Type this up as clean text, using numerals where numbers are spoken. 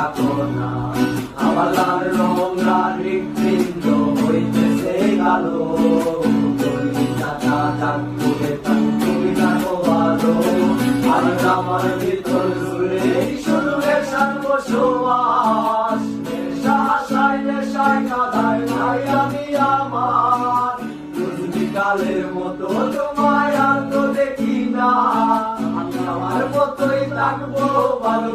থাকো না। আমার লাল রঙা হৃৎপিণ্ড হইতেছে কালো, তুমি চাচা চাঁদপুরে তুমি থাকো ভালো। আর আমার ভিতর জুড়ে শুধু নেশার বসবাস, নেশা আশায় নেশায় কাঁদায় নাই আমি আমার। রোজ বিকালের মতো তোমায় আর তো দেখি না, আমি আমার মতোই থাকবো ভালো।